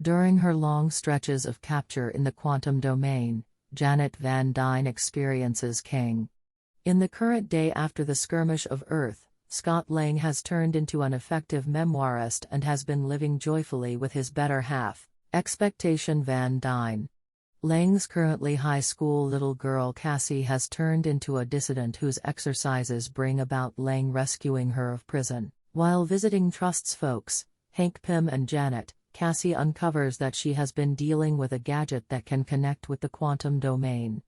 During her long stretches of capture in the quantum domain, Janet Van Dyne experiences King. In the current day after the skirmish of Earth, Scott Lang has turned into an effective memoirist and has been living joyfully with his better half, Expectation Van Dyne. Lang's currently high school little girl Cassie has turned into a dissident whose exercises bring about Lang rescuing her of prison. While visiting Trust's folks, Hank Pym and Janet, Cassie uncovers that she has been dealing with a gadget that can connect with the quantum domain.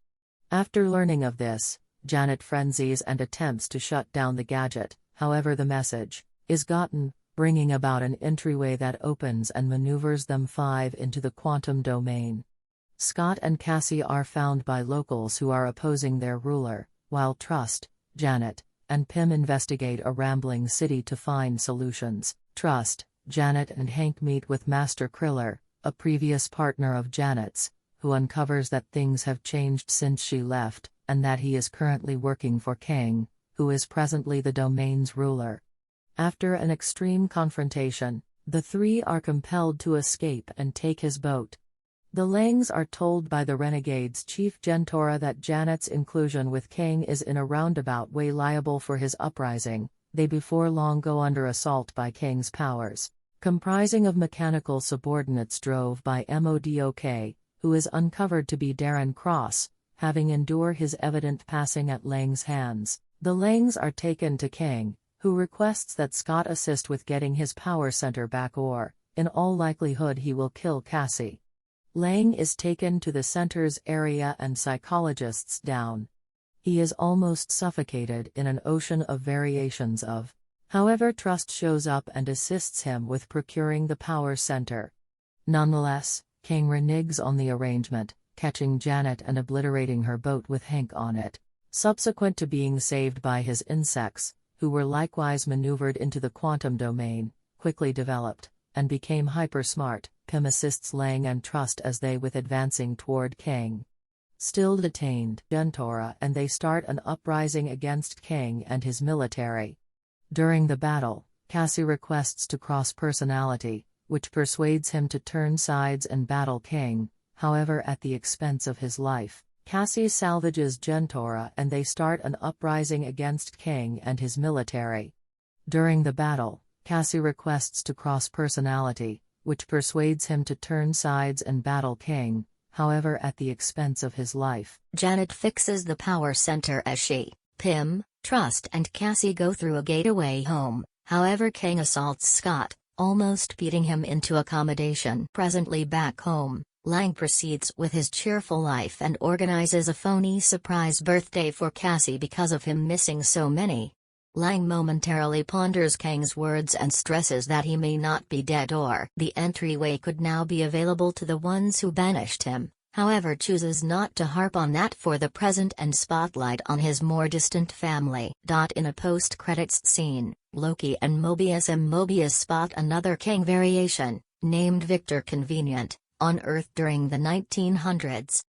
After learning of this, Janet frenzies and attempts to shut down the gadget, however the message is gotten, bringing about an entryway that opens and maneuvers them five into the quantum domain. Scott and Cassie are found by locals who are opposing their ruler, while Trust, Janet, and Pym investigate a rambling city to find solutions. Trust, Janet and Hank meet with Master Kriller, a previous partner of Janet's, who uncovers that things have changed since she left, and that he is currently working for King, who is presently the domain's ruler. After an extreme confrontation, the three are compelled to escape and take his boat. The Langs are told by the Renegade's chief Gentora that Janet's inclusion with King is in a roundabout way liable for his uprising. They before long go under assault by King's powers, comprising of mechanical subordinates drove by Modok, who is uncovered to be Darren Cross, having endured his evident passing at Lang's hands. The Langs are taken to King, who requests that Scott assist with getting his power center back or, in all likelihood he will kill Cassie. Lang is taken to the center's area and psychologists down. He is almost suffocated in an ocean of variations of. However, Trust shows up and assists him with procuring the power center. Nonetheless, King reneges on the arrangement, catching Janet and obliterating her boat with Hank on it. Subsequent to being saved by his insects, who were likewise maneuvered into the quantum domain, quickly developed, and became hyper-smart, Pym assists Lang and Trust as they with advancing toward King. Still detained, Gentora and they start an uprising against King and his military. During the battle, Cassie requests to cross personality, which persuades him to turn sides and battle King, however at the expense of his life. Cassie salvages Gentora and they start an uprising against King and his military. During the battle, Cassie requests to cross personality, which persuades him to turn sides and battle King, however at the expense of his life. Janet fixes the power center as she, Pym, Trust and Cassie go through a gateway home, however King assaults Scott, almost beating him into accommodation. Presently back home, Lang proceeds with his cheerful life and organizes a phony surprise birthday for Cassie because of him missing so many. Lang momentarily ponders Kang's words and stresses that he may not be dead or the entryway could now be available to the ones who banished him, however chooses not to harp on that for the present and spotlight on his more distant family. In a post-credits scene, Loki and Mobius spot another King variation, named Victor Convenient, on Earth during the 1900s.